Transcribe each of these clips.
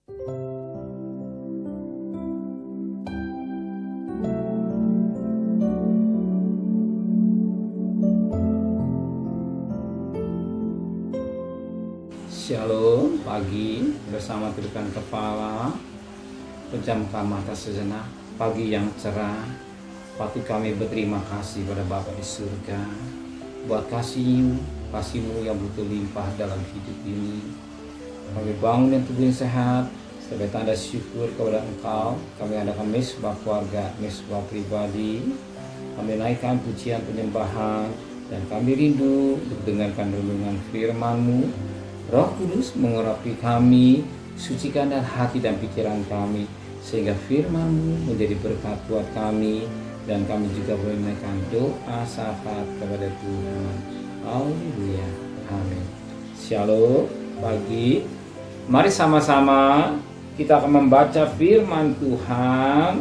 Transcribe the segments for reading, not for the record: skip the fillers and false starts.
Shalom, pagi bersama tundukkan kepala, pejamkan mata sejenak. Pagi yang cerah, patut kami berterima kasih pada Bapa di surga buat kasih-Mu yang begitu limpah dalam hidup ini. Kami bangun dengan tubuh yang sehat sebagai tanda syukur kepada Engkau. Kami adakan mesbah keluarga, mesbah pribadi. Kami naikkan pujian penyembahan dan kami rindu untuk dengarkan renungan firman-Mu. Roh Kudus mengurapi kami, sucikan dan hati dan pikiran kami, sehingga firman-Mu menjadi berkat buat kami, dan kami juga boleh menaikkan doa syafaat kepada Tuhan. Haleluya, amin. Shalom, pagi. Mari sama-sama kita akan membaca firman Tuhan.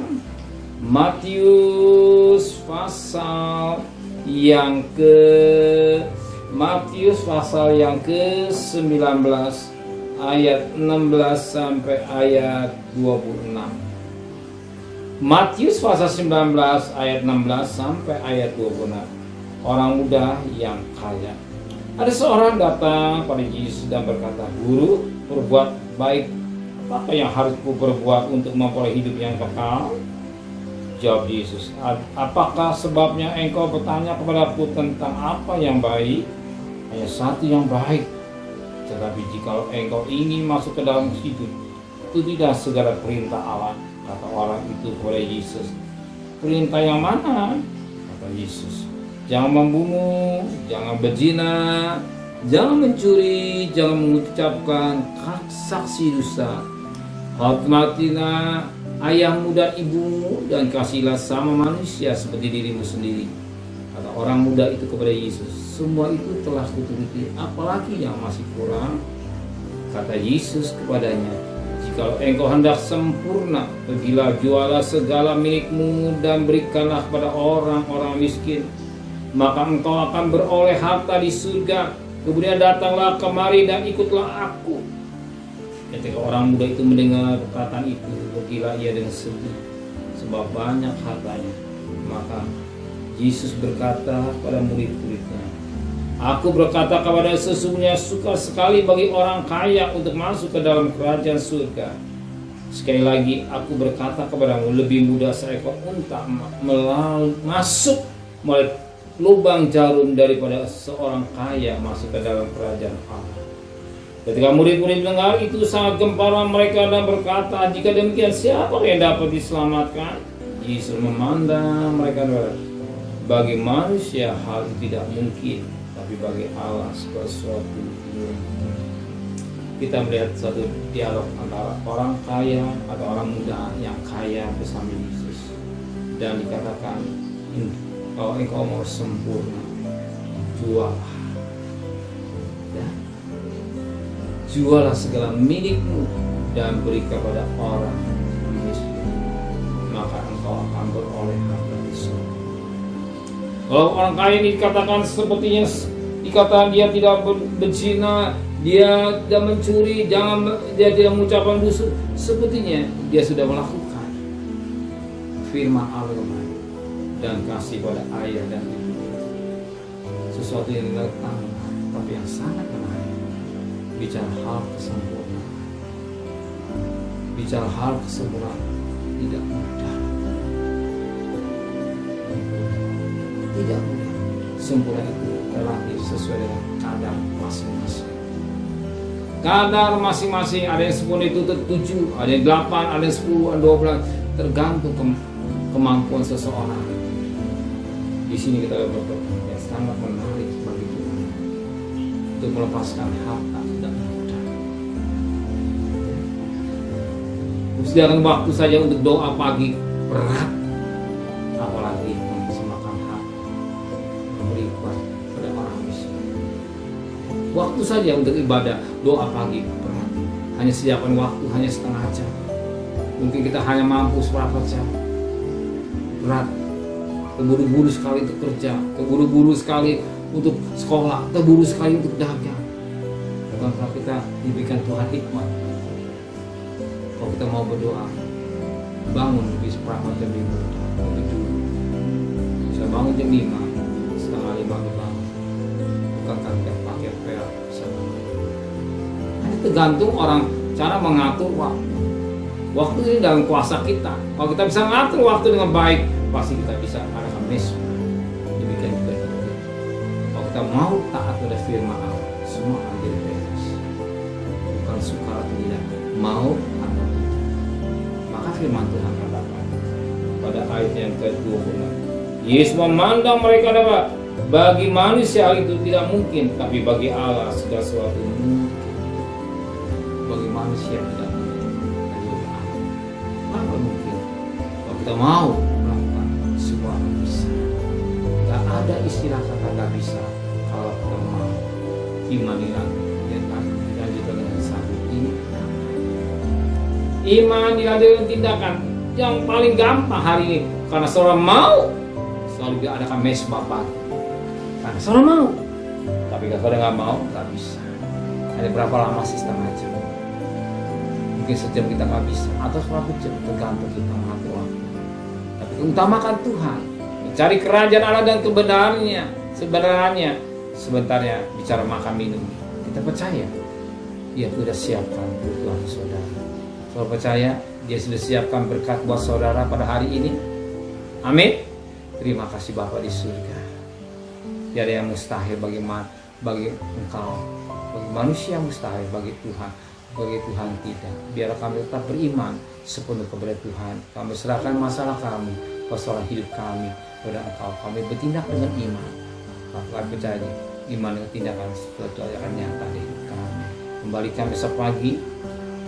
Matius pasal yang ke-19 ayat 16 sampai ayat 26. Matius pasal 19 ayat 16 sampai ayat 26. Orang muda yang kaya. Ada seorang datang pada Yesus dan berkata, "Guru, berbuat baik, apa yang harus ku berbuat untuk memperoleh hidup yang kekal?" Jawab Yesus, "Apakah sebabnya engkau bertanya kepadaku tentang apa yang baik? Hanya satu yang baik. Tetapi jika engkau ingin masuk ke dalam hidup, itu tidak segala perintah Allah." Kata orang itu kepada Yesus, "Perintah yang mana?" Kata Yesus, "Jangan membunuh, jangan berzina, jangan mencuri, jangan mengucapkan saksi dusta. Hormatilah ayahmu dan ibumu, dan kasihlah sama manusia seperti dirimu sendiri." Kata orang muda itu kepada Yesus, "Semua itu telah kuturuti, apalagi yang masih kurang?" Kata Yesus kepadanya, "Jikalau engkau hendak sempurna, pergilah jualah segala milikmu dan berikanlah kepada orang-orang miskin, maka engkau akan beroleh harta di surga. Kemudian datanglah kemari dan ikutlah aku." Ketika orang muda itu mendengar perkataan itu, pergilah ia dengan sedih, sebab banyak hartanya. Maka Yesus berkata kepada murid-muridnya, "Aku berkata kepada sesungguhnya sukar sekali bagi orang kaya untuk masuk ke dalam kerajaan surga. Sekali lagi aku berkata kepadamu, lebih mudah seekor unta masuk melalui lubang jarum daripada seorang kaya masuk ke dalam kerajaan Allah." Ketika murid-murid mendengar itu sangat gempara mereka dan berkata, "Jika demikian, siapa yang dapat diselamatkan?" Yesus memandang mereka dan berkata, "Bagi manusia hal itu tidak mungkin, tapi bagi Allah sesuatu mungkin." Kita melihat satu dialog antara orang kaya atau orang muda yang kaya bersama Yesus, dan dikatakan, "Kalau engkau mau sempurna, jualah, ya, jualah segala milikmu dan beri kepada orang miskin, maka engkau akan beroleh harta di surga." Kalau orang kaya ini dikatakan sepertinya dikatakan dia tidak berzina, dia tidak mencuri, dia tidak mengucapkan dusta, sepertinya dia sudah melakukan firman Allah dan kasih pada ayah dan ibu, sesuatu yang datang, tapi yang sangat menarik. Bicara hal kesempurnaan, bicara hal kesempurnaan tidak mudah, tidak mudah. Sempurna itu relatif sesuai dengan kadar masing-masing. Kadar masing-masing, ada yang sempurna itu 7, ada yang 8, ada yang 10, ada 12, tergantung kemampuan seseorang. Di sini kita dapat yang sangat menarik bagi Tuhan untuk melepaskan harta tidak mudah. Sediakan waktu saja untuk doa pagi berat, apalagi mempersembahkan harta, memberi kepada orang miskin. Waktu saja untuk ibadah, doa pagi berat. Hanya sediakan waktu hanya setengah jam. Mungkin kita hanya mampu seperempat jam. Berat. Terburu-buru sekali untuk kerja, terburu-buru sekali untuk sekolah, terburu sekali untuk dagang. Bukankah kita diberikan Tuhan hikmat kita mau berdoa, bangun lebih seperempat jam 5, lebih dulu. Bisa bangun jam 5, setengah 5 bangun. Bukan kita pakai perak sama. Itu tergantung orang cara mengatur waktu. Waktu ini dalam kuasa kita. Kalau kita bisa mengatur waktu dengan baik, pasti kita bisa ada mekanisme. Demikian juga kita. Kalau kita mau taat pada firman Allah, semua akan jadi beres. Bukan suka atau tidak, mau atau tidak. Maka firman Tuhan katakan pada ayat yang ke-26, Yesus memandang mereka dapat. Bagi manusia itu tidak mungkin, tapi bagi Allah segala sesuatu mungkin. Bagi manusia tidak mungkin, tapi bagi Allah apa mungkin? Kalau kita mau melakukan, semua akan bisa. Gak ada istilah kata gak bisa kalau kita mau. Iman dilanjutkan dengan satu ini. Iman dilanjutkan dengan tindakan yang paling gampang hari ini, karena seorang mau selalu diadakan mesbah. Karena seorang mau, tapi kalau nggak mau nggak bisa. Ada berapa lama sih setengah jam? Mungkin sejam kita nggak bisa, atau 1 jam, tergantung kita mengatur waktu. Tapi utamakan Tuhan, mencari kerajaan Allah dan kebenarannya. Sebenarnya bicara makan minum, kita percaya Dia sudah siapkan kebutuhan saudara. Saudara percaya Dia sudah siapkan berkat buat saudara pada hari ini. Amin. Terima kasih Bapa di surga. Tiada yang mustahil bagi engkau, bagi manusia mustahil, bagi Tuhan tidak. Biar kami tetap beriman sepenuh kepada Tuhan. Kami serahkan masalah kami, persoalan hidup kami kepada Engkau. Kami bertindak dengan iman. Kami percaya iman dengan tindakan sesuatu akan nyata di hidup kami. Kembalikan besok pagi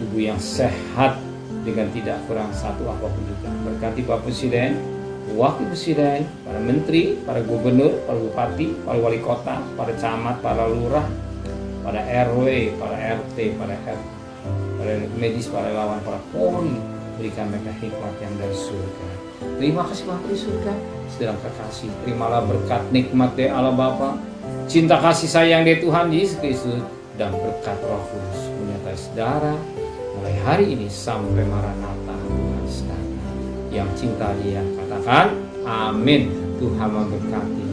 tubuh yang sehat dengan tidak kurang satu apapun juga. Berkati Bapak Presiden, Wakil Presiden, para menteri, para gubernur, para bupati, para wali kota, para camat, para lurah, para RW, para RT, para medis, para lawan, para polri. Berikan mereka hikmat yang dari surga. Terima kasih Bapa di surga, sedang kekasih. Terimalah berkat nikmat dari Allah Bapa, cinta kasih sayang dari Tuhan Yesus Kristus, dan berkat Roh Kudus menyertai saudara mulai hari ini sampai Maranatha Tuhan sedang. Yang cinta Dia katakan amin. Tuhan memberkati.